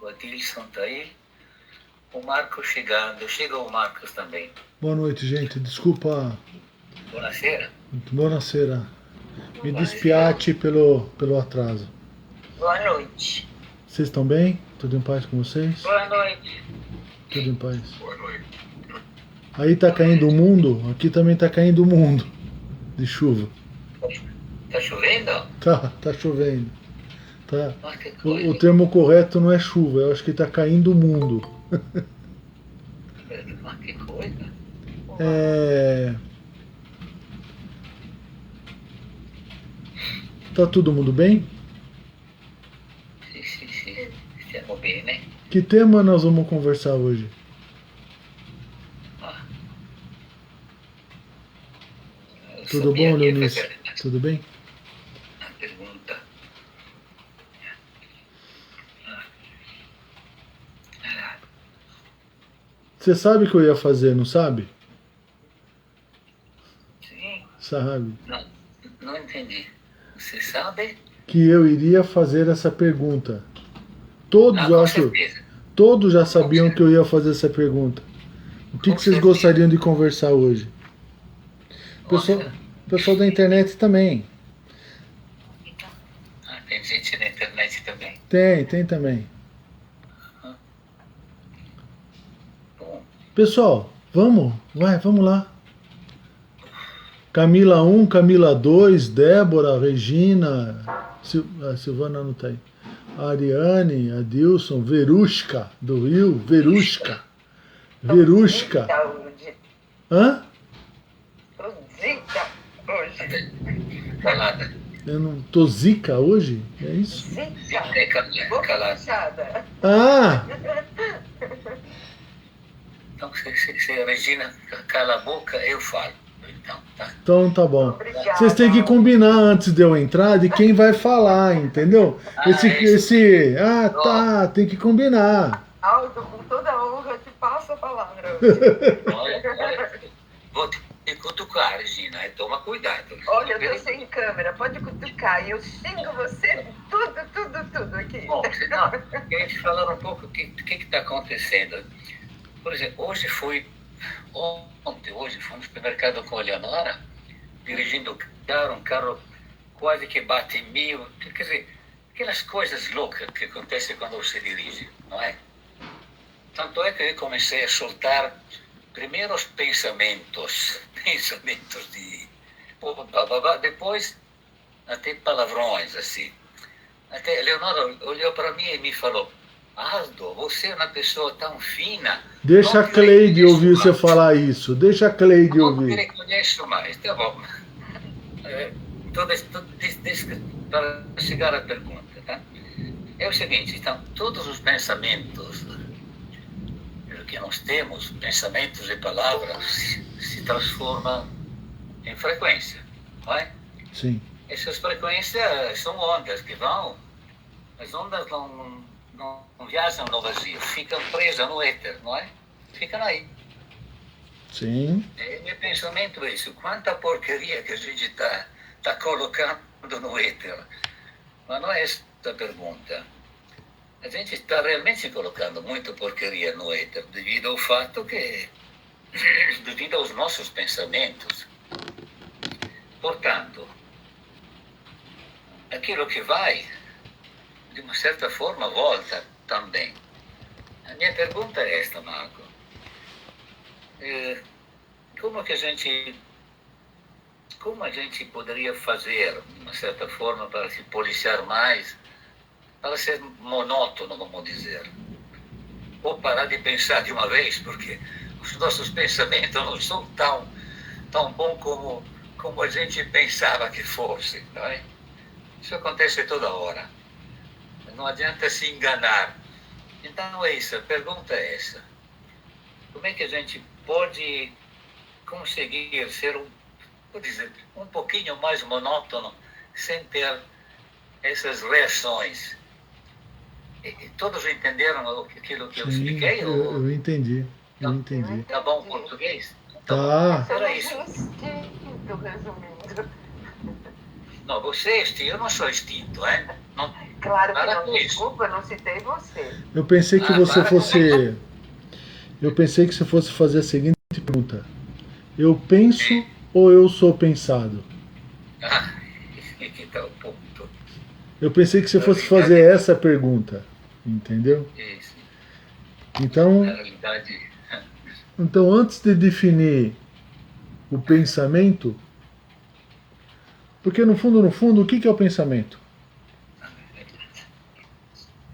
O Adilson está aí. O Marcos chegando. Chega o Marcos também. Boa noite, gente. Desculpa. Buonasera. Buonasera. Me despiate pelo atraso. Boa noite. Vocês estão bem? Tudo em paz com vocês? Boa noite. Tudo em paz. Boa noite. Aí tá caindo o mundo, aqui também tá caindo o mundo de chuva. Tá chovendo? Tá chovendo. Tá. Ah, que coisa. O termo correto não é chuva, eu acho que tá caindo o mundo. Ah, que coisa. Tá todo mundo bem? Sì. Stiamo bene. Que tema nós vamos conversar hoje? Tudo bom, Leonice? Tudo bem? A pergunta. Você sabe o que eu ia fazer, não sabe? Sim. Sabe? Não entendi. Você sabe? Que eu iria fazer essa pergunta. Todos, eu com acho, certeza. todos já sabiam que eu ia fazer essa pergunta. O que Com vocês certeza. gostariam de conversar hoje? Pessoal da internet também. Ah, tem gente na internet também. Tem também. Bom, Pessoal, vamos lá. Camila 1, Camila 2, Débora, Regina, a Silvana não tá aí. A Ariane, Adilson, Verushka, do Rio, Verushka. Hã? Tô zica hoje. calada. Eu não tô zica hoje? É isso? Zica. É calada. Fechada. Ah! Então, se a Regina cala a boca, eu falo. Então, tá. Então tá bom. Obrigada. Vocês têm que combinar antes de eu entrar de quem vai falar, entendeu? Tem que combinar. Aldo, com toda a honra, te passo a palavra. Olha, vou te cutucar, Regina. Toma cuidado. Olha, eu tô sem câmera, pode cutucar. E eu xingo você tudo aqui. Bom, não, queria te falar um pouco o que está acontecendo. Por exemplo, hoje fui no supermercado com a Leonora, dirigindo um carro quase que bate em 1000. Quer dizer, aquelas coisas loucas que acontecem quando você dirige, não é? Tanto é que eu comecei a soltar primeiro os pensamentos de bababá, depois até palavrões, assim. Até a Leonora olhou para mim e me falou: Aldo, você é uma pessoa tão fina. Deixa a Cleide ouvir você falar isso. Deixa a Cleide Não ouvir. te reconheço mais. Tá bom. Para chegar à pergunta, tá? É o seguinte, então, todos os pensamentos que nós temos, pensamentos e palavras, se transformam em frequência, não é? Sim. Essas frequências são ondas que vão, as ondas não viajam no vazio, ficam presas no éter, não é? Ficam aí. Sim. Meu pensamento é isso, quanta porcaria que a gente está colocando no éter. Mas não é essa a pergunta. A gente está realmente colocando muita porcaria no éter devido ao fato que, devido aos nossos pensamentos. Portanto, aquilo que vai, de uma certa forma, volta também. A minha pergunta é esta, Marco. Como a gente poderia fazer, de uma certa forma, para se policiar mais, para ser monótono, vamos dizer? Ou parar de pensar de uma vez, porque os nossos pensamentos não são tão bons como a gente pensava que fosse, não é? Isso acontece toda hora. Não adianta se enganar. Então é isso, a pergunta é essa. Como é que a gente pode conseguir ser um pouquinho mais monótono sem ter essas reações? E todos entenderam aquilo que eu expliquei? Eu entendi. Eu entendi. Tá bom em português? Tá. Era isso. Resumindo. Não, você é extinto, eu não sou extinto, hein? Não Claro que Para não, com isso. desculpa, eu não citei você. Eu pensei que você para com isso. fosse. Eu pensei que você fosse fazer a seguinte pergunta: eu penso ou eu sou pensado? Ah, então, ponto. Eu pensei que você fosse fazer essa pergunta, entendeu? Isso. Na Então, realidade, antes de definir o pensamento, porque no fundo, o que é o pensamento?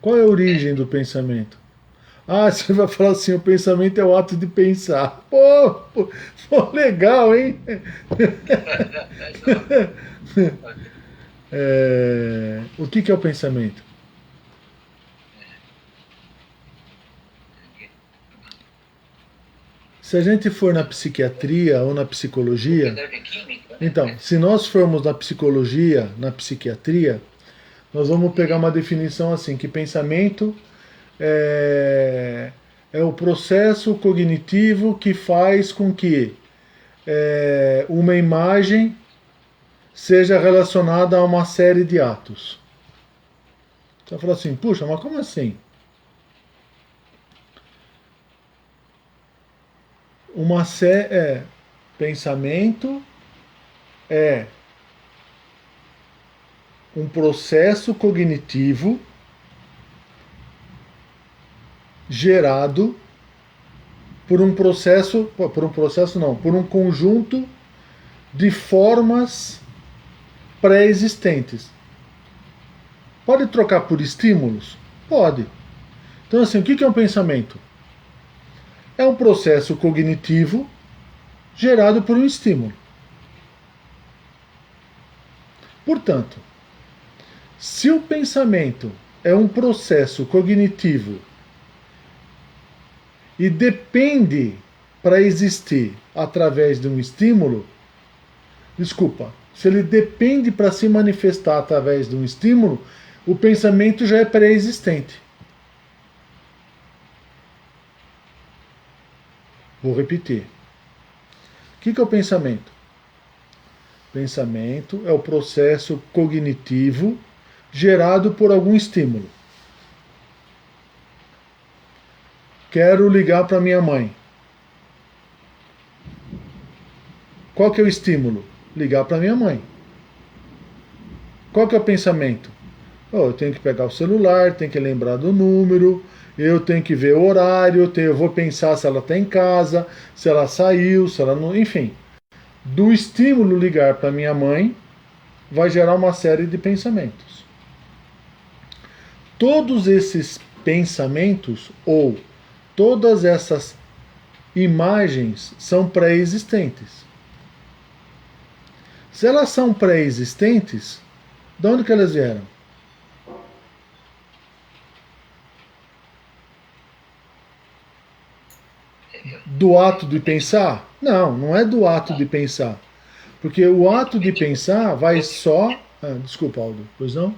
Qual é a origem do pensamento? Ah, você vai falar assim, o pensamento é o ato de pensar. Pô, legal, hein? O que é o pensamento? Se a gente for na psiquiatria ou na psicologia, então, se nós formos na psicologia, na psiquiatria, nós vamos pegar uma definição assim, que pensamento é o processo cognitivo que faz com que uma imagem seja relacionada a uma série de atos. Você vai falar assim, puxa, mas como assim? Pensamento é um processo cognitivo gerado por um conjunto de formas pré-existentes. Pode trocar por estímulos? Pode. Então, assim, o que é um pensamento? É um processo cognitivo gerado por um estímulo. Portanto, se o pensamento é um processo cognitivo e depende para existir através de um estímulo, se ele depende para se manifestar através de um estímulo, o pensamento já é pré-existente. Vou repetir. O que é o pensamento? Pensamento é o processo cognitivo gerado por algum estímulo. Quero ligar para minha mãe. Qual que é o estímulo? Ligar para minha mãe. Qual que é o pensamento? Eu tenho que pegar o celular, tenho que lembrar do número, eu tenho que ver o horário, eu vou pensar se ela está em casa, se ela saiu, se ela não. Enfim. Do estímulo ligar para minha mãe, vai gerar uma série de pensamentos. Todos esses pensamentos, ou todas essas imagens, são pré-existentes. Se elas são pré-existentes, de onde que elas vieram? Do ato de pensar? Não, não é do ato de pensar. Porque o ato de pensar vai só... desculpa, Aldo, pois não?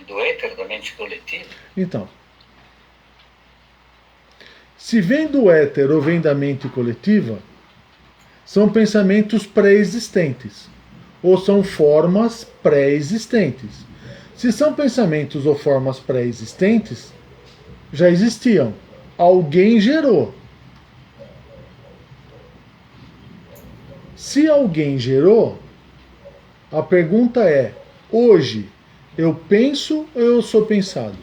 Do éter, da mente coletiva. Então, se vem do éter ou vem da mente coletiva, são pensamentos pré-existentes, ou são formas pré-existentes. Se são pensamentos ou formas pré-existentes, já existiam. Alguém gerou. Se alguém gerou, a pergunta é: hoje eu penso ou eu sou pensado?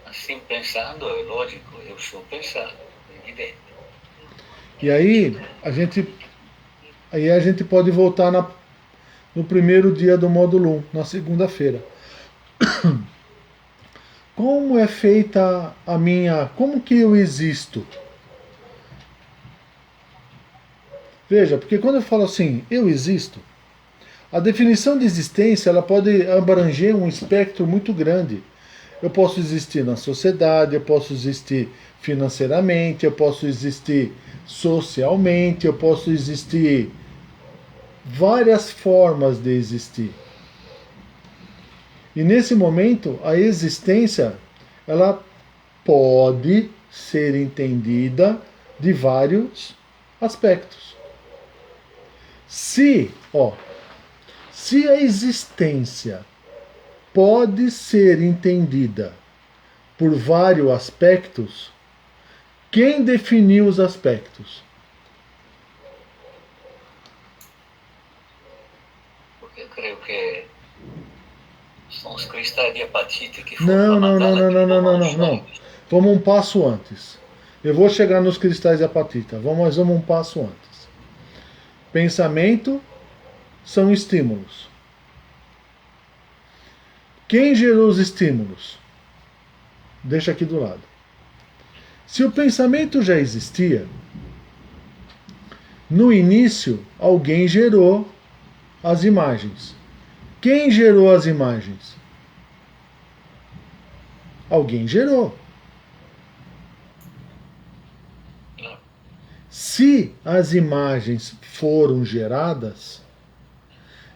Assim pensando, é lógico, eu sou pensado, é evidente. E aí a gente pode voltar no primeiro dia do módulo 1, na segunda-feira. Como é feita como que eu existo? Veja, porque quando eu falo assim, eu existo, a definição de existência ela pode abranger um espectro muito grande. Eu posso existir na sociedade, eu posso existir financeiramente, eu posso existir socialmente, eu posso existir várias formas de existir. E nesse momento, a existência ela pode ser entendida de vários aspectos. Se a existência pode ser entendida por vários aspectos, quem definiu os aspectos? Porque eu creio que são os cristais de apatite que Não, formam a não, não, mandala não, que não, não, não, formam os não, não. sonhos. Vamos um passo antes. Eu vou chegar nos cristais de apatita. Vamos um passo antes. Pensamento são estímulos. Quem gerou os estímulos? Deixa aqui do lado. Se o pensamento já existia, no início alguém gerou as imagens. Quem gerou as imagens? Alguém gerou. Se as imagens foram geradas,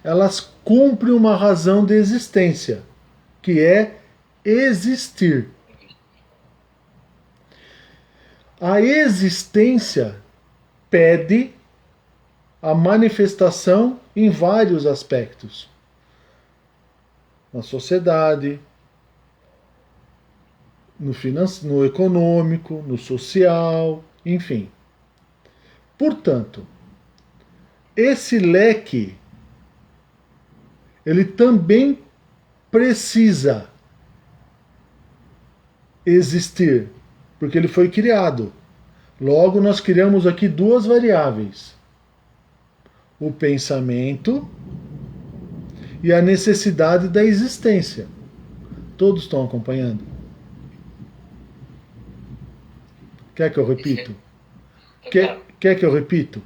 elas cumprem uma razão de existência, que é existir. A existência pede a manifestação em vários aspectos. Na sociedade, no econômico, no social, enfim. Portanto, esse leque, ele também precisa existir, porque ele foi criado. Logo, nós criamos aqui duas variáveis: o pensamento e a necessidade da existência. Todos estão acompanhando? Quer que eu repito? Quer que eu repito?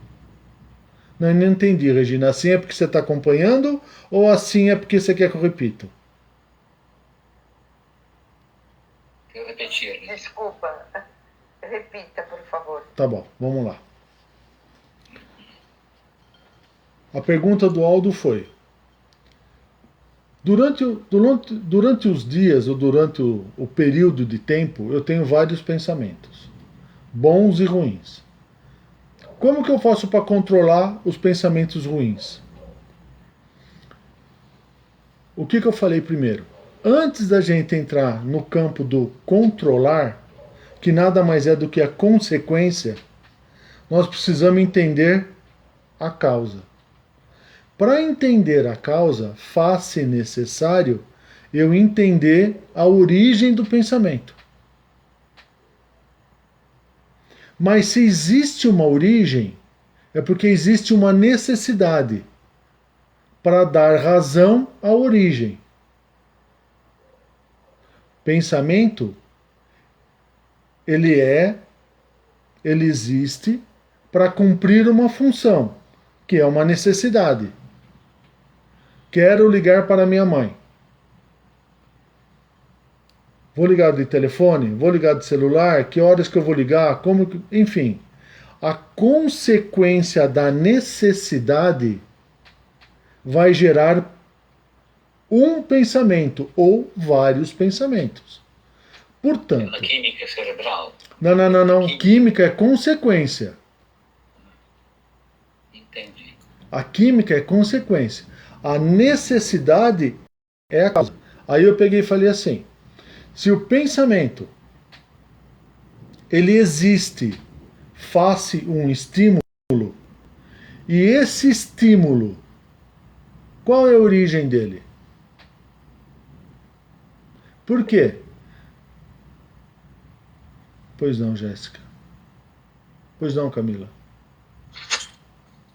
Não entendi, Regina. Assim é porque você está acompanhando ou assim é porque você quer que eu repita? Eu repeti ali. Desculpa. Repita, por favor. Tá bom, vamos lá. A pergunta do Aldo foi: durante os dias ou durante o período de tempo, eu tenho vários pensamentos, bons e ruins. Como que eu faço para controlar os pensamentos ruins? O que eu falei primeiro? Antes da gente entrar no campo do controlar, que nada mais é do que a consequência, nós precisamos entender a causa. Para entender a causa, faz-se necessário eu entender a origem do pensamento. Mas se existe uma origem, é porque existe uma necessidade para dar razão à origem. Pensamento, ele existe para cumprir uma função, que é uma necessidade. Quero ligar para minha mãe. Vou ligar de telefone? Vou ligar de celular? Que horas que eu vou ligar? Como? Enfim, a consequência da necessidade vai gerar um pensamento ou vários pensamentos. Portanto, A química cerebral. Não. Química é consequência. Entendi. A química é consequência. A necessidade é a causa. Aí eu peguei e falei assim: se o pensamento ele existe face um estímulo, e esse estímulo, qual é a origem dele? Por quê? Pois não, Jéssica. Pois não, Camila.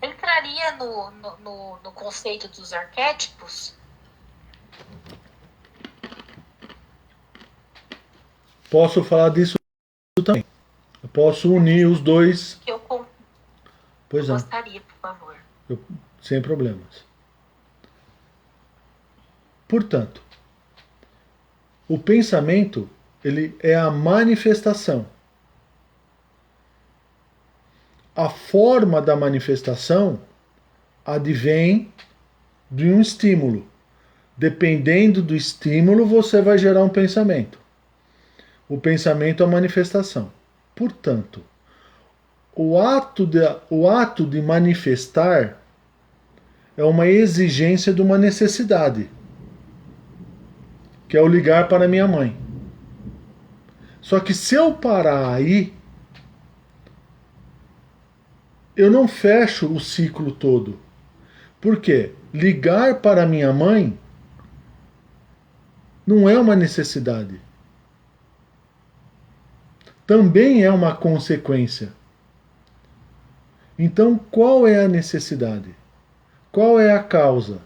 Entraria no conceito dos arquétipos? Posso falar disso também. Eu posso unir os dois. Que eu Pois não. gostaria, por favor. Sem problemas. Portanto, o pensamento, ele é a manifestação. A forma da manifestação advém de um estímulo. Dependendo do estímulo, você vai gerar um pensamento. O pensamento é a manifestação. Portanto, o ato de manifestar é uma exigência de uma necessidade, que é o ligar para minha mãe. Só que se eu parar aí, eu não fecho o ciclo todo. Por quê? Ligar para minha mãe não é uma necessidade. Também é uma consequência. Então, qual é a necessidade? Qual é a causa?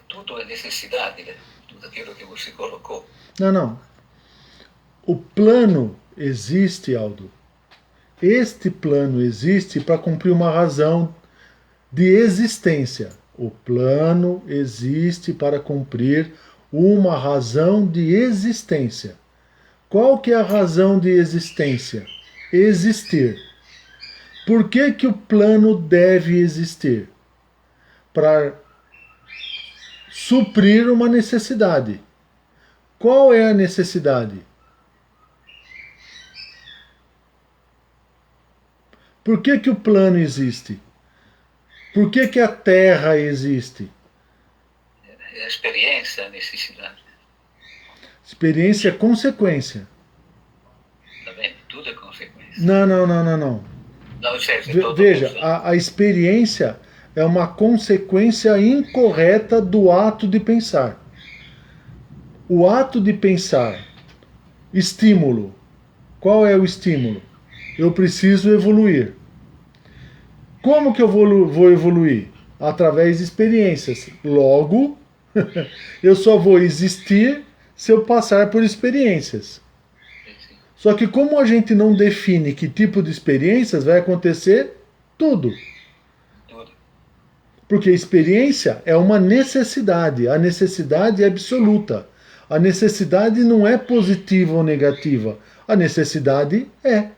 Tudo é necessidade, né? Tudo aquilo que você colocou. Não. O plano existe, Aldo. Este plano existe para cumprir uma razão de existência. O plano existe para cumprir uma razão de existência. Qual que é a razão de existência? Existir. Por que que o plano deve existir? Para suprir uma necessidade. Qual é a necessidade? Por que que o plano existe? Por que que a Terra existe? É a experiência, a necessidade. Experiência é consequência. Tá vendo? Tudo é consequência. Não. Não, chefe, Veja, a experiência é uma consequência incorreta do ato de pensar. O ato de pensar, estímulo. Qual é o estímulo? Eu preciso evoluir. Como que eu vou evoluir? Através de experiências. Logo, eu só vou existir se eu passar por experiências. Só que como a gente não define que tipo de experiências, vai acontecer tudo. Porque experiência é uma necessidade. A necessidade é absoluta. A necessidade não é positiva ou negativa. A necessidade é.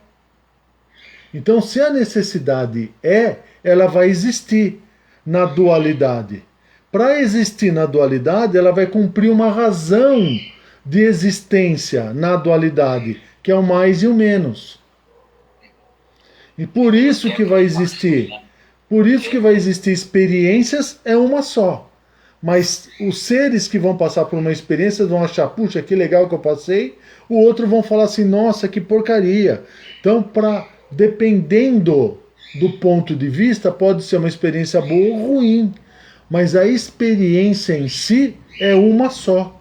Então, se a necessidade é, ela vai existir na dualidade. Para existir na dualidade, ela vai cumprir uma razão de existência na dualidade, que é o mais e o menos. E por isso que vai existir. Por isso que vai existir experiências, é uma só. Mas os seres que vão passar por uma experiência vão achar, puxa, que legal que eu passei. O outro vão falar assim, nossa, que porcaria. Então, dependendo do ponto de vista, pode ser uma experiência boa ou ruim. Mas a experiência em si é uma só.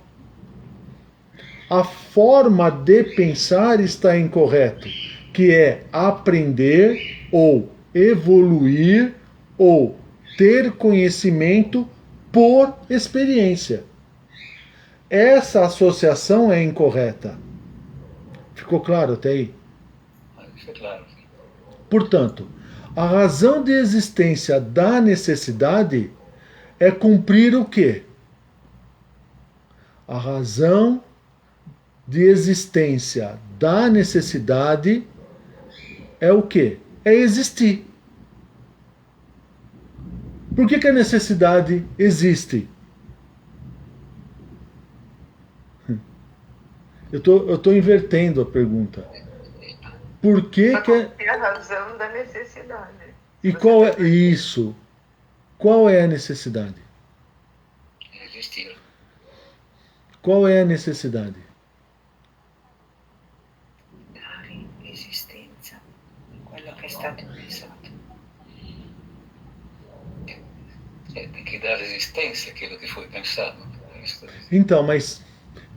A forma de pensar está incorreta, que é aprender ou evoluir ou ter conhecimento por experiência. Essa associação é incorreta. Ficou claro até aí? Isso é claro. Portanto, a razão de existência da necessidade é cumprir o quê? A razão de existência da necessidade é o quê? É existir. Por que a necessidade existe? Eu tô invertendo a pergunta. Por que É a razão da necessidade. E qual é isso? Qual é a necessidade? Existir. Qual é a necessidade? Dare esistenza a quello che è stato pensato. Tem que dar existência àquilo que foi pensado. Então, mas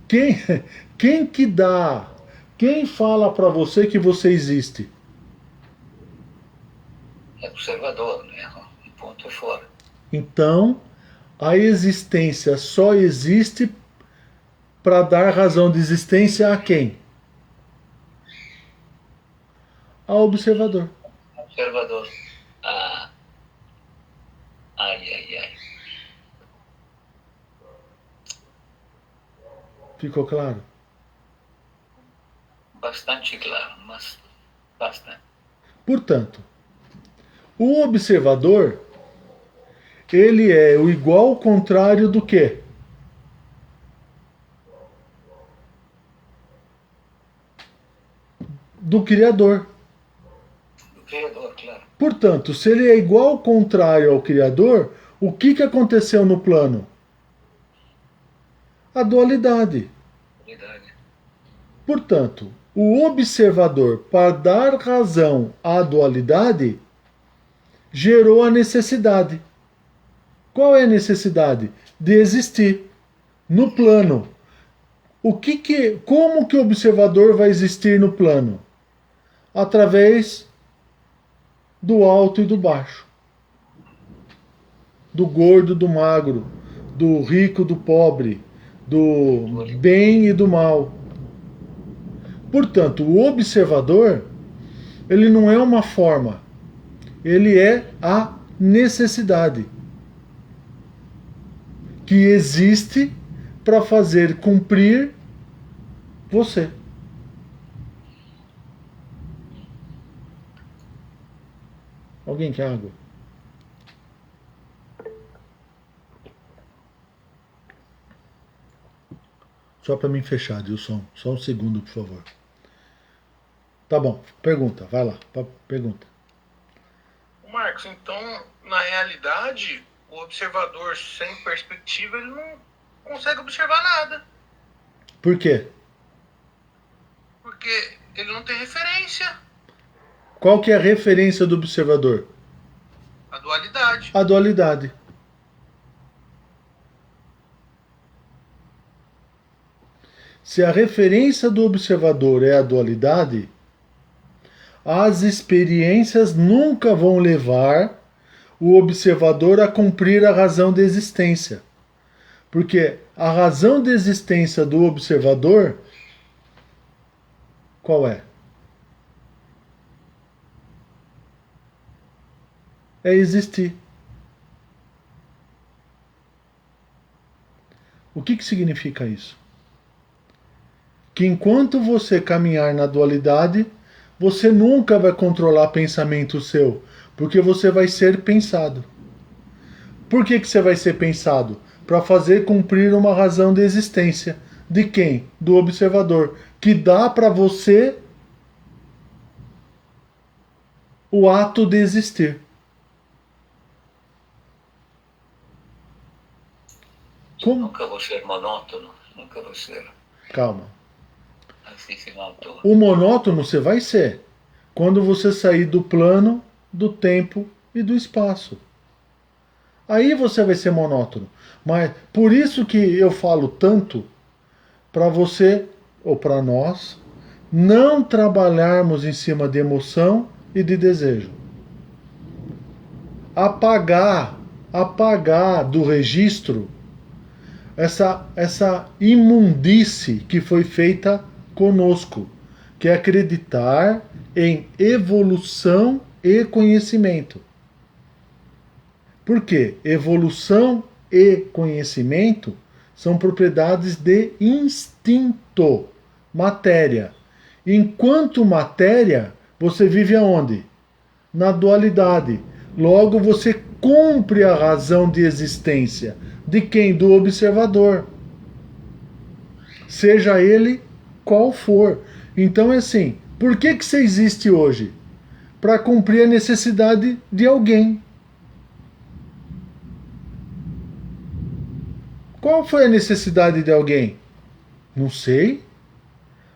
quem que dá? Quem fala para você que você existe? É observador, né? Um ponto é fora. Então, a existência só existe para dar razão de existência a quem? Ao observador. Observador. Ai. Ficou claro? Bastante claro, mas bastante. Portanto, o observador, ele é o igual ao contrário do quê? do Criador. Do Criador, claro. Portanto, se ele é igual ao contrário ao Criador, o que aconteceu no plano? A dualidade. Verdade. Portanto, o observador, para dar razão à dualidade, gerou a necessidade. Qual é a necessidade? De existir no plano. Como que o observador vai existir no plano? Através do alto e do baixo, do gordo, do magro, do rico, do pobre, do bem e do mal. Portanto, o observador, ele não é uma forma, ele é a necessidade que existe para fazer cumprir você. Alguém quer água? Só para mim fechar, Dilson. Só um segundo, por favor. Tá bom, pergunta, vai lá, pergunta. Marcos, então, na realidade, o observador sem perspectiva, ele não consegue observar nada. Por quê? Porque ele não tem referência. Qual que é a referência do observador? A dualidade. A dualidade. Se a referência do observador é a dualidade, as experiências nunca vão levar o observador a cumprir a razão de existência. Porque a razão de existência do observador, qual é? É existir. O que significa isso? Que enquanto você caminhar na dualidade, você nunca vai controlar pensamento seu, porque você vai ser pensado. Por que você vai ser pensado? Para fazer cumprir uma razão de existência. De quem? Do observador. Que dá para você o ato de existir. Como? Nunca vou ser monótono, nunca vou ser Calma. assim se notou. O monótono você vai ser quando você sair do plano, do tempo e do espaço. Aí você vai ser monótono. Mas por isso que eu falo tanto para você, ou para nós, não trabalharmos em cima de emoção e de desejo. Apagar do registro essa imundície que foi feita conosco, que é acreditar em evolução e conhecimento. Por quê? Evolução e conhecimento são propriedades de instinto, matéria. Enquanto matéria, você vive aonde? Na dualidade. Logo, você cumpre a razão de existência. De quem? Do observador. Seja ele qual for. Então é assim, por que você existe hoje? Para cumprir a necessidade de alguém. Qual foi a necessidade de alguém? Não sei.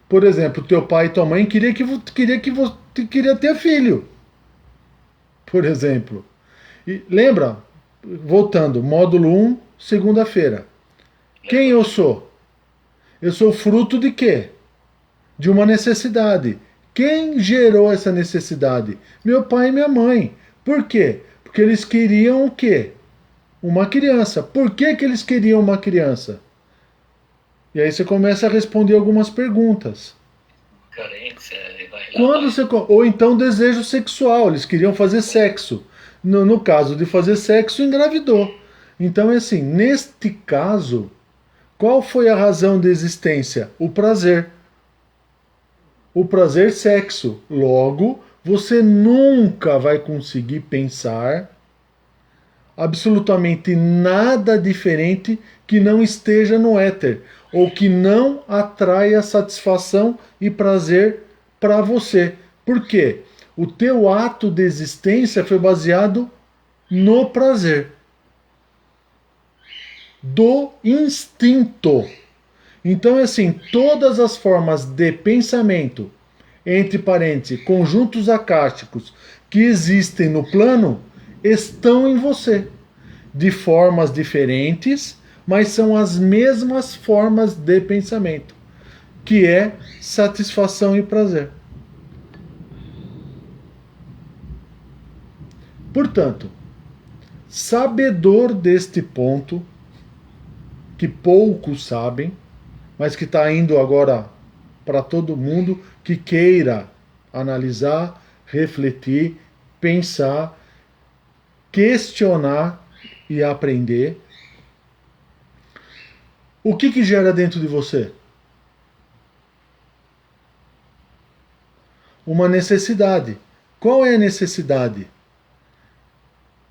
Por exemplo, teu pai e tua mãe queria ter filho. Por exemplo. E lembra, voltando, módulo 1, segunda-feira. Quem eu sou? Eu sou fruto de quê? De uma necessidade. Quem gerou essa necessidade? Meu pai e minha mãe. Por quê? Porque eles queriam o quê? Uma criança. Por que eles queriam uma criança? E aí você começa a responder algumas perguntas. Carência, Ou então desejo sexual. Eles queriam fazer sexo. No caso de fazer sexo, engravidou. Então é assim, neste caso, qual foi a razão de existência? O prazer. O prazer sexo. Logo, você nunca vai conseguir pensar absolutamente nada diferente que não esteja no éter, ou que não atraia satisfação e prazer para você. Por quê? O teu ato de existência foi baseado no prazer, do instinto. Então, assim, todas as formas de pensamento, entre parênteses, conjuntos acásticos, que existem no plano, estão em você. De formas diferentes, mas são as mesmas formas de pensamento, que é satisfação e prazer. Portanto, sabedor deste ponto, que poucos sabem, mas que está indo agora para todo mundo que queira analisar, refletir, pensar, questionar e aprender. O que gera dentro de você? Uma necessidade. Qual é a necessidade?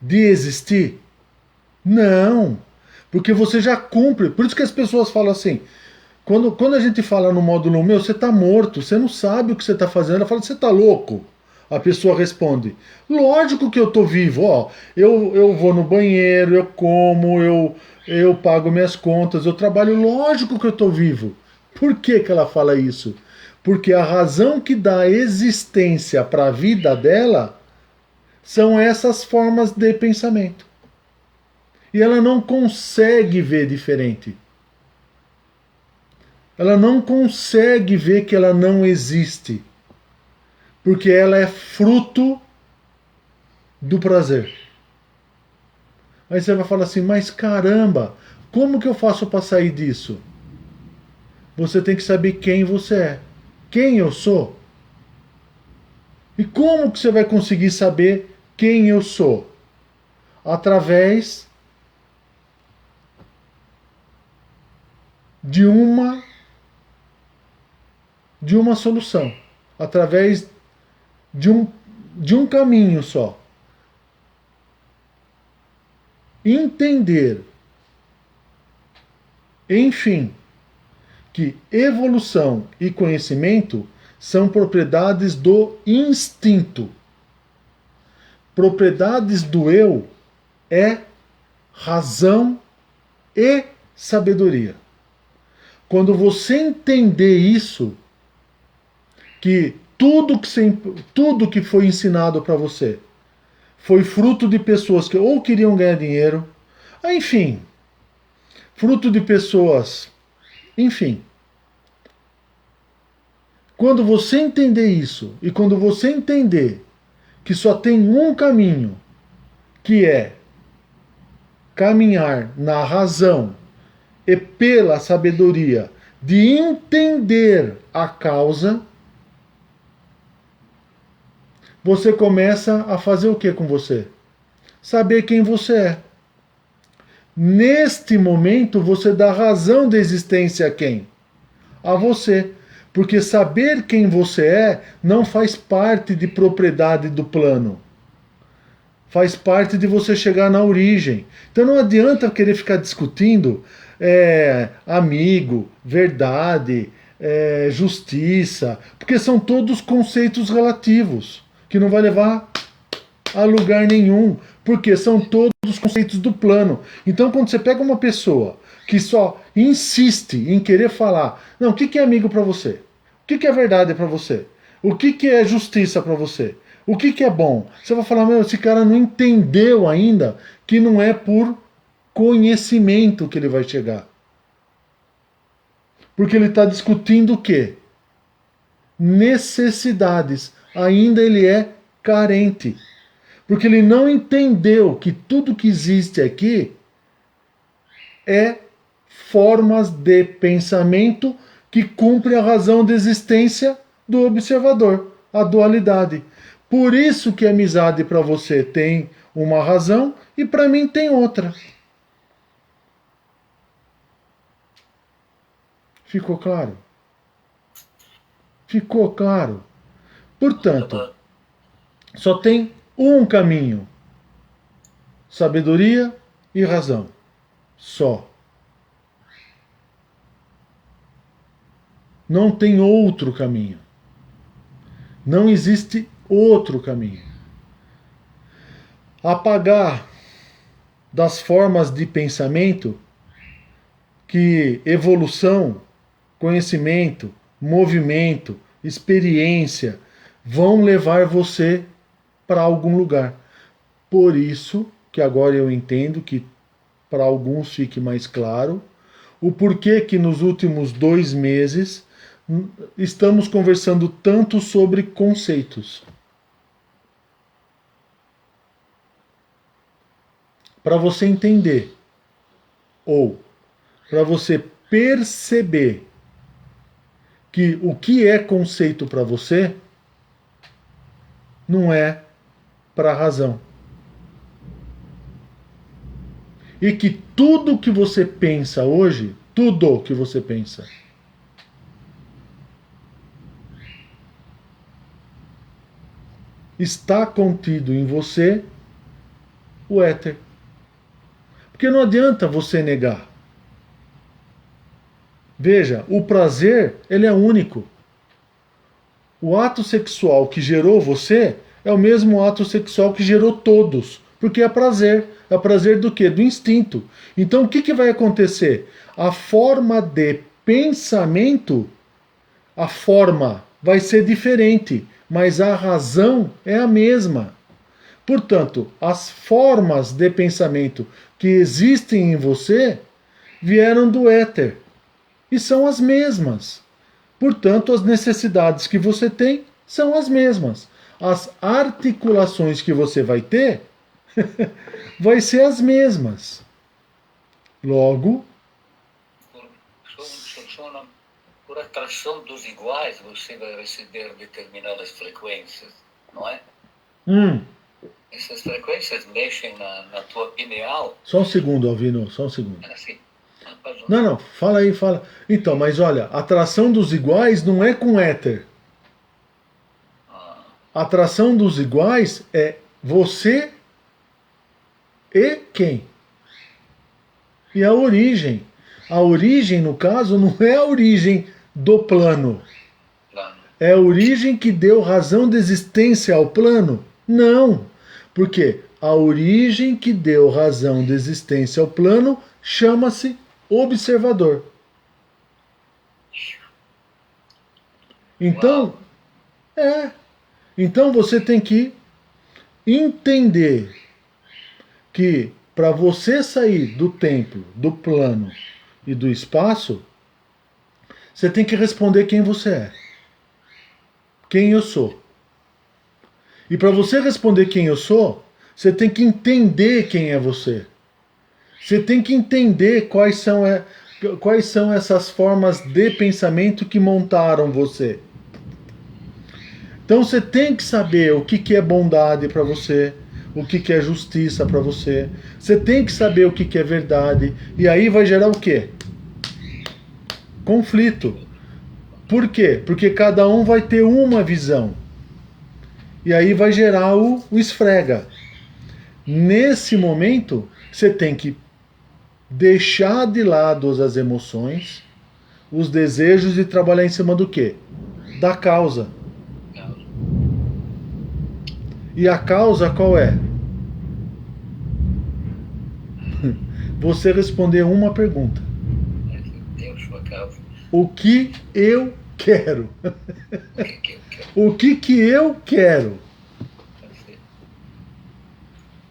De existir? Não, porque você já cumpre. Por isso que as pessoas falam assim, quando a gente fala no módulo meu, você está morto, você não sabe o que você está fazendo. Ela fala, você está louco? A pessoa responde, lógico que eu estou vivo, ó, eu vou no banheiro, eu como, eu pago minhas contas, eu trabalho, lógico que eu estou vivo. Por que ela fala isso? Porque a razão que dá existência para a vida dela são essas formas de pensamento. E ela não consegue ver diferente. Ela não consegue ver que ela não existe. Porque ela é fruto do prazer. Aí você vai falar assim, mas caramba, como que eu faço para sair disso? Você tem que saber quem você é. Quem eu sou? E como que você vai conseguir saber quem eu sou? Através de uma solução, através de um caminho só. Entender, enfim, que evolução e conhecimento são propriedades do instinto. Propriedades do eu é razão e sabedoria. Quando você entender isso, que tudo que foi ensinado para você foi fruto de pessoas que ou queriam ganhar dinheiro, enfim, fruto de pessoas, enfim. Quando você entender isso, e quando você entender que só tem um caminho, que é caminhar na razão e pela sabedoria de entender a causa, você começa a fazer o que com você? Saber quem você é. Neste momento, você dá razão de existência a quem? A você. Porque saber quem você é não faz parte de propriedade do plano. Faz parte de você chegar na origem. Então não adianta querer ficar discutindo amigo, verdade, justiça, porque são todos conceitos relativos, que não vai levar a lugar nenhum, porque são todos conceitos do plano. Então quando você pega uma pessoa que só insiste em querer falar, não, o que é amigo para você? O que é verdade para você? O que é justiça para você? O que é bom? Você vai falar, meu, esse cara não entendeu ainda que não é por conhecimento que ele vai chegar. Porque ele está discutindo o quê? Necessidades. Ainda ele é carente. Porque ele não entendeu que tudo que existe aqui é formas de pensamento que cumprem a razão de existência do observador, a dualidade. Por isso que a amizade para você tem uma razão e para mim tem outra. Ficou claro? Ficou claro? Portanto, só tem um caminho: sabedoria e razão. Só. Não tem outro caminho. Não existe outro caminho. Apagar das formas de pensamento que evolução, conhecimento, movimento, experiência vão levar você para algum lugar. Por isso que agora eu entendo que para alguns fique mais claro o porquê que nos últimos 2 meses estamos conversando tanto sobre conceitos. Para você entender, ou para você perceber que o que é conceito para você não é para a razão. E que tudo que você pensa hoje, tudo que você pensa, está contido em você o éter. Porque não adianta você negar. Veja, o prazer, ele é único. O ato sexual que gerou você é o mesmo ato sexual que gerou todos. Porque é prazer. É prazer do quê? Do instinto. Então o que vai acontecer? A forma de pensamento, a forma vai ser diferente, mas a razão é a mesma. Portanto, as formas de pensamento que existem em você vieram do éter e são as mesmas. Portanto, as necessidades que você tem são as mesmas. As articulações que você vai ter vai ser as mesmas. Logo, por atração dos iguais, você vai receber determinadas frequências, não é? Essas frequências mexem na tua pineal. Só um segundo, Alvino, só um segundo. É assim. Não, fala aí, fala. Então, mas olha, atração dos iguais não é com éter. A atração dos iguais é você e quem? E a origem. A origem, no caso, não é a origem do plano. É a origem que deu razão de existência ao plano? Não. Porque a origem que deu razão de existência ao plano chama-se observador. Então, então você tem que entender que para você sair do tempo, do plano e do espaço, você tem que responder quem você é. Quem eu sou. E para você responder quem eu sou, você tem que entender quem é você. Você tem que entender quais são essas formas de pensamento que montaram você. Então você tem que saber o que é bondade para você, o que é justiça para você. Você tem que saber o que é verdade. E aí vai gerar o quê? Conflito. Por quê? Porque cada um vai ter uma visão. E aí vai gerar o esfrega. Nesse momento, você tem que deixar de lado as emoções, os desejos e trabalhar em cima do quê? Da causa. E a causa qual é? Você responder uma pergunta. O que eu quero? O que eu quero?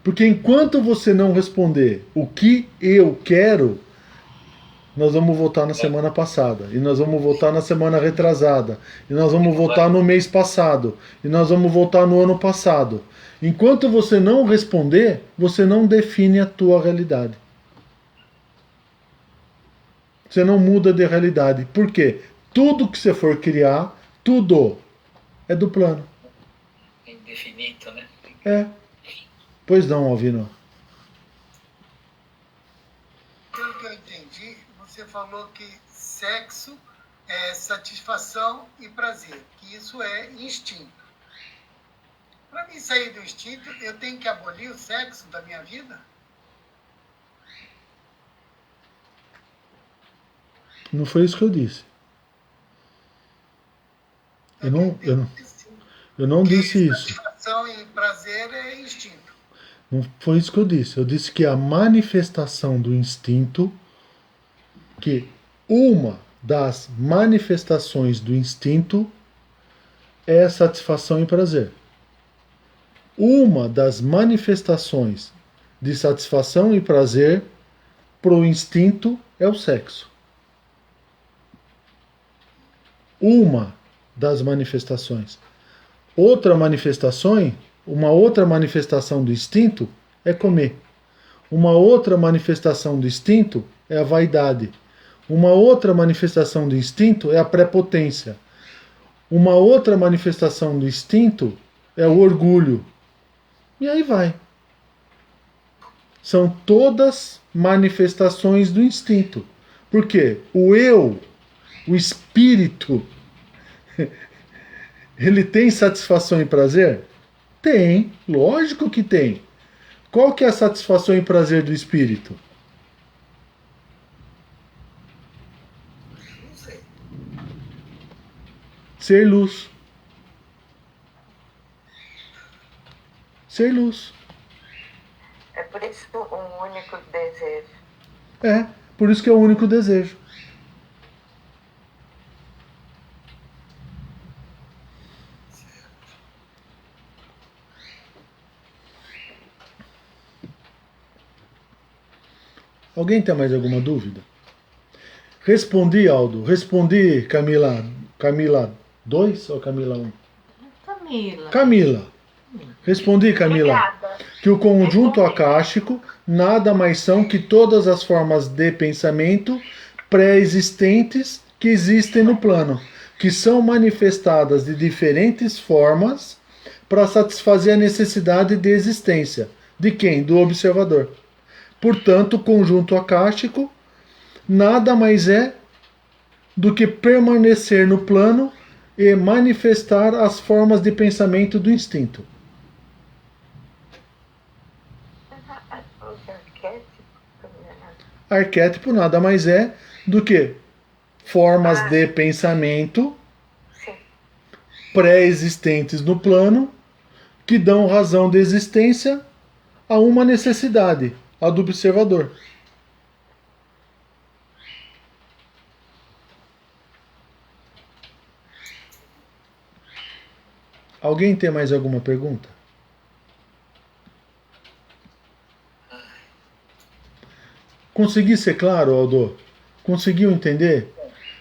Porque enquanto você não responder o que eu quero, nós vamos voltar na semana passada, e nós vamos voltar na semana retrasada, e nós vamos voltar no mês passado, e nós vamos voltar no ano passado. Enquanto você não responder, você não define a tua realidade. Você não muda de realidade. Por quê? Tudo que você for criar, tudo é do plano. Indefinito, né? É. Pois não, Alvino. Pelo que eu entendi, você falou que sexo é satisfação e prazer, que isso é instinto. Para mim sair do instinto, eu tenho que abolir o sexo da minha vida? Não foi isso que eu disse. Eu não disse isso. Satisfação e prazer é instinto. Não foi isso que eu disse. Eu disse que a manifestação do instinto, que uma das manifestações do instinto é satisfação e prazer. Uma das manifestações de satisfação e prazer para o instinto é o sexo. Uma das manifestações. Uma outra manifestação do instinto é comer. Uma outra manifestação do instinto é a vaidade. Uma outra manifestação do instinto é a prepotência. Uma outra manifestação do instinto é o orgulho. E aí vai. São todas manifestações do instinto. Por quê? O eu, o espírito, ele tem satisfação e prazer? Tem, lógico que tem. Qual que é a satisfação e prazer do espírito? Não sei. Ser luz. Ser luz. É por isso um único desejo. É, por isso que é o único desejo. Alguém tem mais alguma dúvida? Respondi, Aldo. Respondi, Camila. Camila 2 ou Camila 1? Camila. Camila. Respondi, Camila. Obrigada. Que o conjunto acástico nada mais são que todas as formas de pensamento pré-existentes que existem no plano, que são manifestadas de diferentes formas para satisfazer a necessidade de existência. De quem? Do observador. Portanto, o conjunto acástico nada mais é do que permanecer no plano e manifestar as formas de pensamento do instinto. Os arquétipos, Arquétipo nada mais é do que formas de pensamento sim. pré-existentes no plano que dão razão de existência a uma necessidade, a do observador. Alguém tem mais alguma pergunta? Consegui ser claro, Aldo? Conseguiu entender?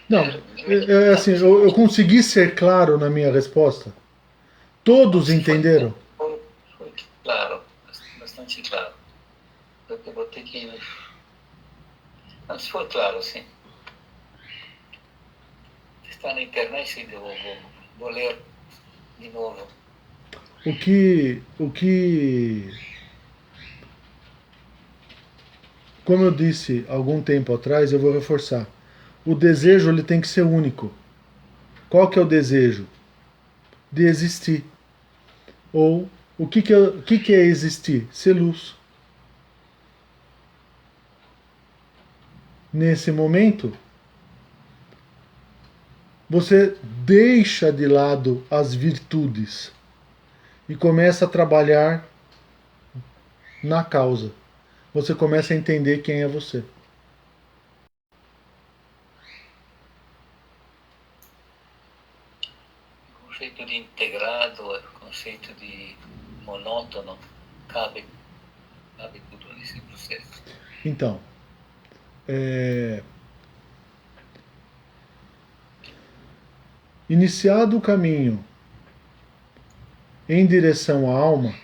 Não, assim, eu consegui ser claro na minha resposta? Todos entenderam? Foi claro, bastante claro. Eu vou ter que. Mas foi claro, sim. Está na internet, eu vou ler de novo. O que como eu disse algum tempo atrás, eu vou reforçar. O desejo ele tem que ser único. Qual que é o desejo? De existir. Ou o que é existir? Ser luz. Nesse momento, você deixa de lado as virtudes e começa a trabalhar na causa. Você começa a entender quem é você. O conceito de integrado, o conceito de monótono, cabe tudo nesse processo. Então, iniciado o caminho em direção à alma,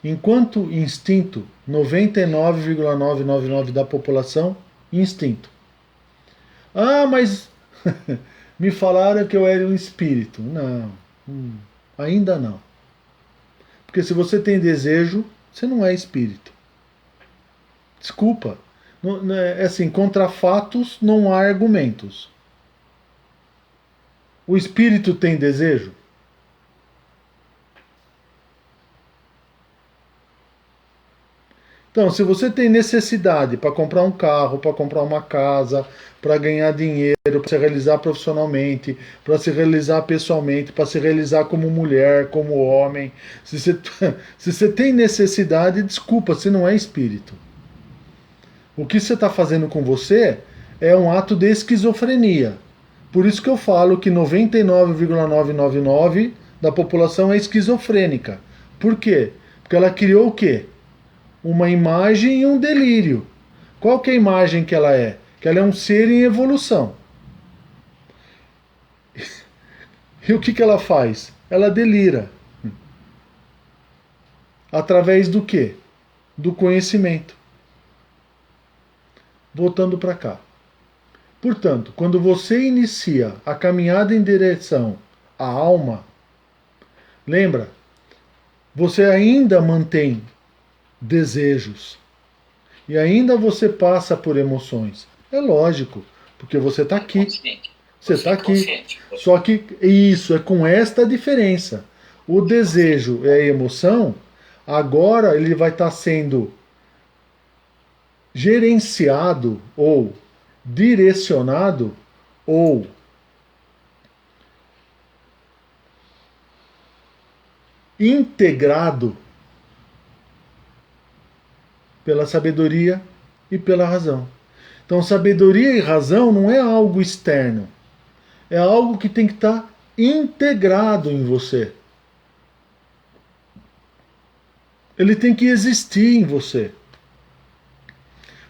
enquanto instinto, 99,999 da população, instinto. Ah, mas me falaram que eu era um espírito. Não, ainda não. Porque se você tem desejo, você não é espírito. Desculpa. É assim, contra fatos não há argumentos. O espírito tem desejo? Então, se você tem necessidade para comprar um carro, para comprar uma casa, para ganhar dinheiro, para se realizar profissionalmente, para se realizar pessoalmente, para se realizar como mulher, como homem, se você, se você tem necessidade, desculpa, você não é espírito. O que você está fazendo com você é um ato de esquizofrenia. Por isso que eu falo que 99,999 da população é esquizofrênica. Por quê? Porque ela criou o quê? Uma imagem e um delírio. Qual que é a imagem que ela é? Que ela é um ser em evolução. E o que ela faz? Ela delira. Através do quê? Do conhecimento. Voltando para cá. Portanto, quando você inicia a caminhada em direção à alma, lembra, você ainda mantém desejos. E ainda você passa por emoções. É lógico, porque você está aqui. Você está aqui. Só que isso é com esta diferença. O desejo e a emoção, agora ele vai estar sendo gerenciado ou direcionado ou integrado pela sabedoria e pela razão. Então, sabedoria e razão não é algo externo. É algo que tem que estar integrado em você. Ele tem que existir em você.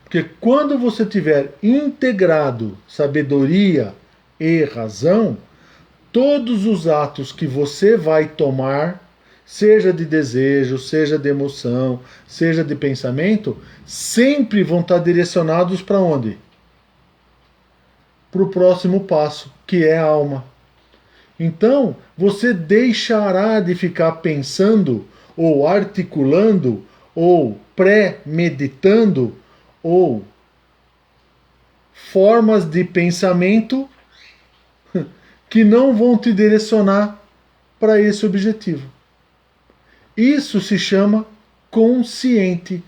Porque quando você tiver integrado sabedoria e razão, todos os atos que você vai tomar, seja de desejo, seja de emoção, seja de pensamento, sempre vão estar direcionados para onde? Para o próximo passo, que é a alma. Então, você deixará de ficar pensando, ou articulando, ou pré-meditando, ou formas de pensamento que não vão te direcionar para esse objetivo. Isso se chama consciente.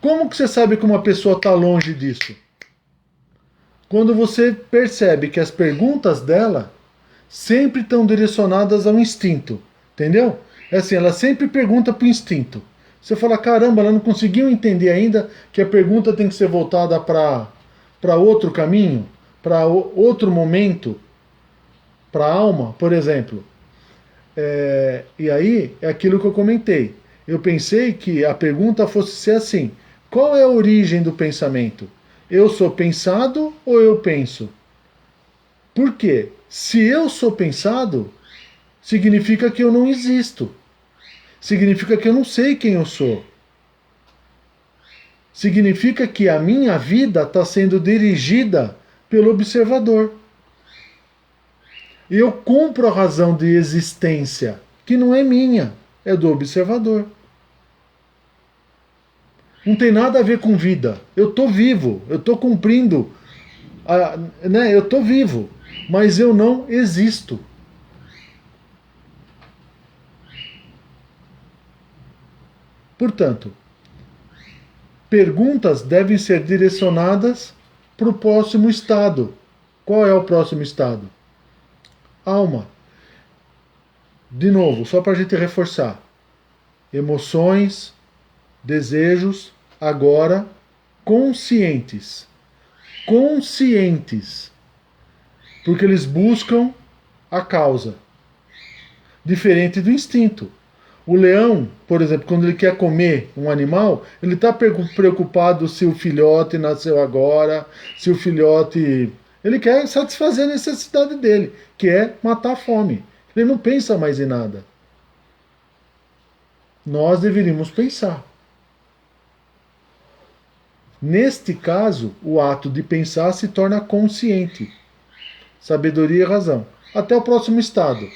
Como que você sabe que uma pessoa está longe disso? Quando você percebe que as perguntas dela sempre estão direcionadas ao instinto. Entendeu? É assim, ela sempre pergunta para o instinto. Você fala, caramba, ela não conseguiu entender ainda que a pergunta tem que ser voltada para outro caminho, para outro momento, para a alma, por exemplo. E aí, é aquilo que eu comentei. Eu pensei que a pergunta fosse ser assim: qual é a origem do pensamento? Eu sou pensado ou eu penso? Por quê? Se eu sou pensado, significa que eu não existo. Significa que eu não sei quem eu sou. Significa que a minha vida está sendo dirigida pelo observador. E eu cumpro a razão de existência, que não é minha, é do observador. Não tem nada a ver com vida. Eu estou vivo, eu estou cumprindo, eu estou vivo, mas eu não existo. Portanto, perguntas devem ser direcionadas para o próximo estado. Qual é o próximo estado? Alma. De novo, só para a gente reforçar. Emoções, desejos, agora conscientes. Conscientes. Porque eles buscam a causa. Diferente do instinto. O leão, por exemplo, quando ele quer comer um animal, ele está preocupado se o filhote nasceu agora, se o filhote... Ele quer satisfazer a necessidade dele, que é matar a fome. Ele não pensa mais em nada. Nós deveríamos pensar. Neste caso, o ato de pensar se torna consciente. Sabedoria e razão. Até o próximo estado.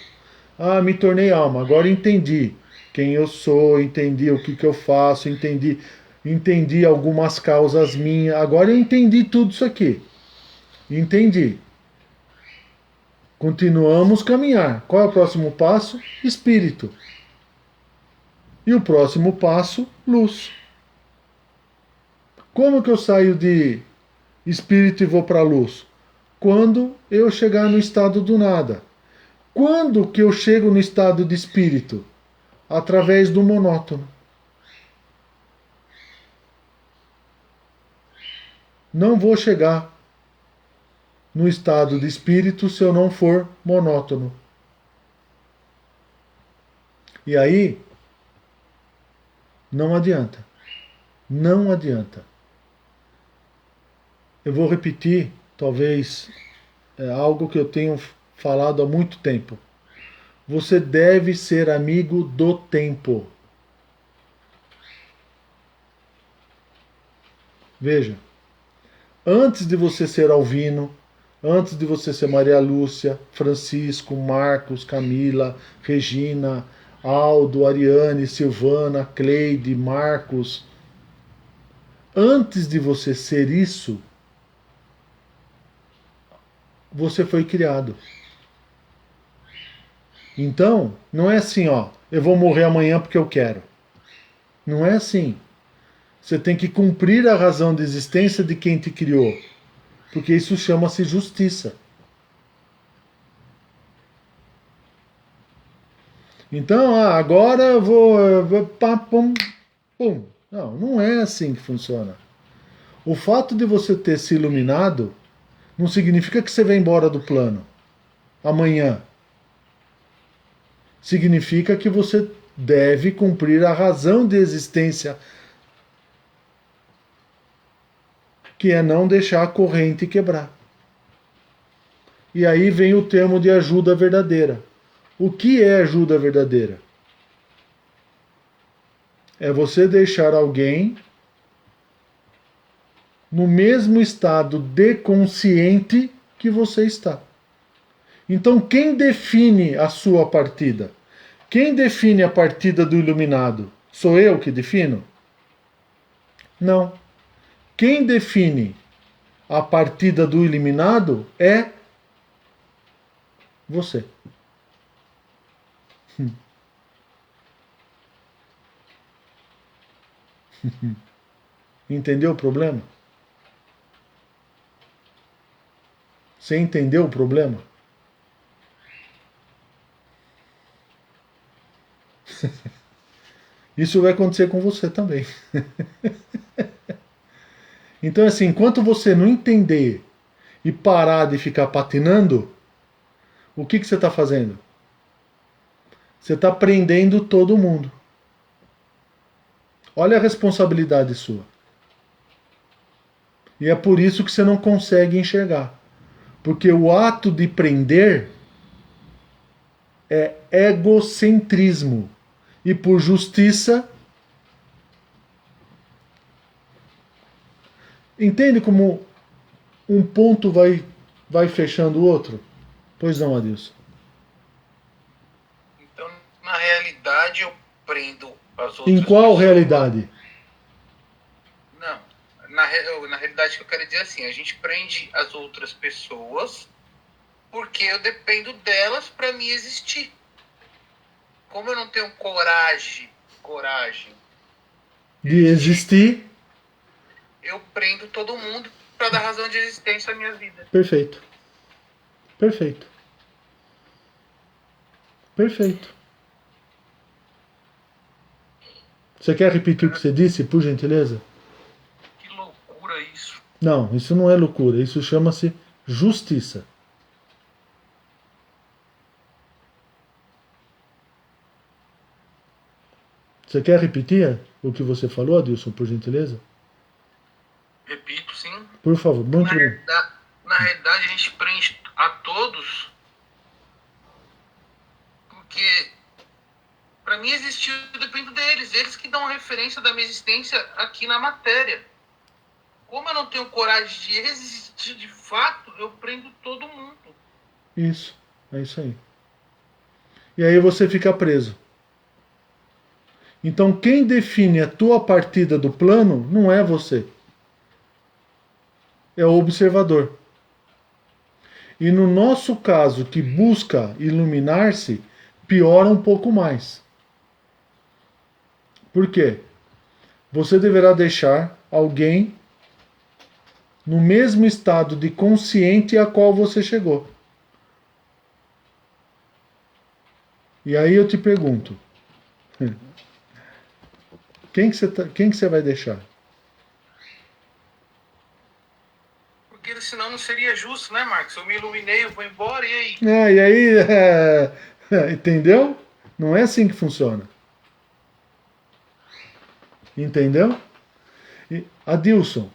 Ah, me tornei alma, agora entendi quem eu sou, entendi o que eu faço, entendi algumas causas minhas, agora eu entendi tudo isso aqui. Entendi. Continuamos a caminhar. Qual é o próximo passo? Espírito. E o próximo passo, luz. Como que eu saio de espírito e vou para a luz? Quando eu chegar no estado do nada. Quando que eu chego no estado de espírito? Através do monótono. Não vou chegar no estado de espírito se eu não for monótono. E aí, não adianta. Não adianta. Eu vou repetir, talvez, algo que eu tenho falado há muito tempo. Você deve ser amigo do tempo. Veja, antes de você ser Alvino, antes de você ser Maria Lúcia, Francisco, Marcos, Camila, Regina, Aldo, Ariane, Silvana, Cleide, Marcos, antes de você ser isso, você foi criado. Então, não é assim, ó, eu vou morrer amanhã porque eu quero. Não é assim. Você tem que cumprir a razão de existência de quem te criou. Porque isso chama-se justiça. Então, agora eu vou pá, pum, pum. Não, não é assim que funciona. O fato de você ter se iluminado não significa que você vai embora do plano amanhã. Significa que você deve cumprir a razão de existência, que é não deixar a corrente quebrar. E aí vem o termo de ajuda verdadeira. O que é ajuda verdadeira? É você deixar alguém no mesmo estado de consciente que você está. Então, quem define a sua partida? Quem define a partida do iluminado? Sou eu que defino? Não. Quem define a partida do iluminado é você. Entendeu o problema? Você entendeu o problema? Isso vai acontecer com você também. Então, assim, enquanto você não entender e parar de ficar patinando, o que você está fazendo? Você está prendendo todo mundo. Olha a responsabilidade sua. E é por isso que você não consegue enxergar. Porque o ato de prender é egocentrismo. E por justiça. Entende como um ponto vai fechando o outro? Pois não, Adilson. Então, na realidade, eu prendo as outras Em qual pessoas. realidade? Não. Na realidade, que eu quero dizer assim, a gente prende as outras pessoas porque eu dependo delas para mim existir. Como eu não tenho coragem De existir. eu prendo todo mundo para dar razão de existência à minha vida. Perfeito. Perfeito. Perfeito. Você quer repetir o que você disse, por gentileza? Que loucura isso. Não, isso não é loucura. Isso chama-se justiça. Você quer repetir o que você falou, Adilson, por gentileza? Repito, sim. Por favor, muito obrigado. Na realidade, a gente prende a todos porque para mim existir eu dependo deles. Eles que dão a referência da minha existência aqui na matéria. Como eu não tenho coragem de existir de fato, eu prendo todo mundo. Isso, é isso aí. E aí você fica preso. Então quem define a tua partida do plano não é você. É o observador. E no nosso caso, que busca iluminar-se, piora um pouco mais. Por quê? Você deverá deixar alguém no mesmo estado de consciente a qual você chegou. E aí eu te pergunto, quem que você vai deixar? Porque senão não seria justo, né, Marcos? Eu me iluminei, eu vou embora, e aí? E aí, entendeu? Não é assim que funciona. Entendeu? Adilson,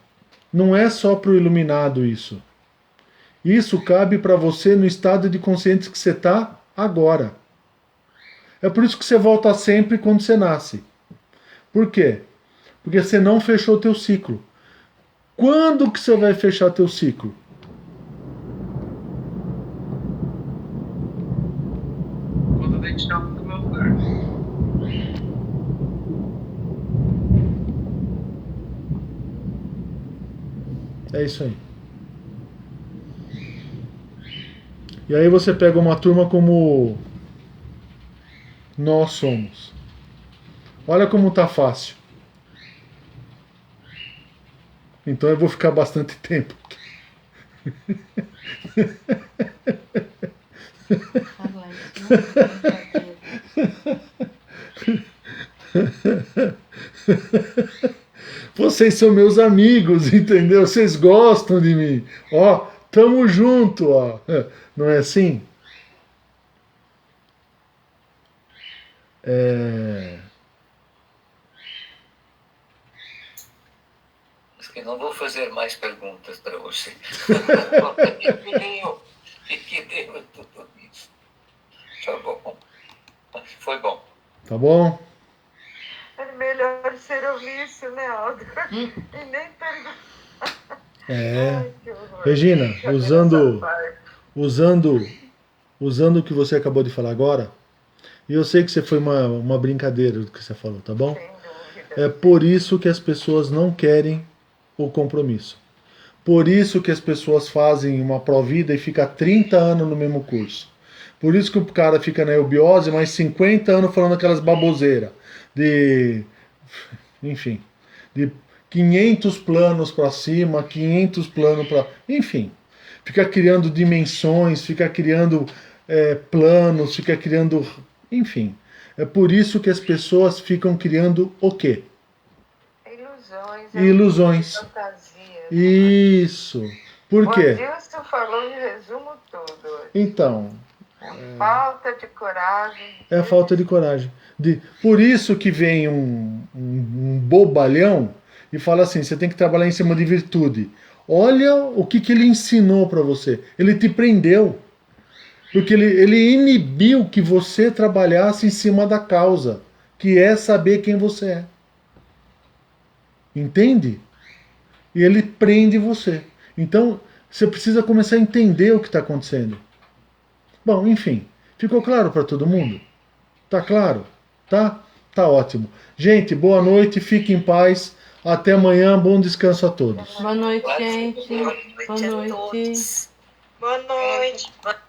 não é só para o iluminado isso. Isso cabe para você no estado de consciência que você está agora. É por isso que você volta sempre quando você nasce. Por quê? Porque você não fechou o teu ciclo. Quando que você vai fechar teu ciclo? Quando eu deixar no meu lugar. É isso aí. E aí você pega uma turma como nós somos. Olha como tá fácil. Então eu vou ficar bastante tempo. Vocês são meus amigos, entendeu? Vocês gostam de mim. Ó, tamo junto, ó. Não é assim? Acho que não vou fazer mais perguntas para você. Que deu tudo isso. Tá bom. Foi bom. Tá bom? É melhor ser omisso, né, Aldo? E nem perguntar. Ai, que horror. Regina, Cadê usando essa parte? usando o que você acabou de falar agora, e eu sei que você foi uma brincadeira do que você falou, tá bom? Sem dúvida. É por isso que as pessoas não querem o compromisso. Por isso que as pessoas fazem uma provida e fica 30 anos no mesmo curso. Por isso que o cara fica na eubiose mais 50 anos falando aquelas baboseiras. Enfim, de 500 planos para cima, 500 planos para... Enfim, fica criando dimensões, fica criando planos, fica criando... Enfim, é por isso que as pessoas ficam criando o quê? Ilusões. Ilusões. Fantasia. Isso. Por O quê? Adilson falou em resumo tudo hoje. Então, Falta de coragem. é falta de coragem. Por isso que vem um bobalhão e fala assim, você tem que trabalhar em cima de virtude. Olha o que ele ensinou para você. Ele te prendeu. Porque ele inibiu que você trabalhasse em cima da causa, que é saber quem você é. Entende? E ele prende você. Então, você precisa começar a entender o que está acontecendo. Bom, enfim, ficou claro para todo mundo? Tá claro? Tá? Tá ótimo. Gente, boa noite, fique em paz. Até amanhã, bom descanso a todos. Boa noite, gente. Boa noite a todos. Boa noite. Boa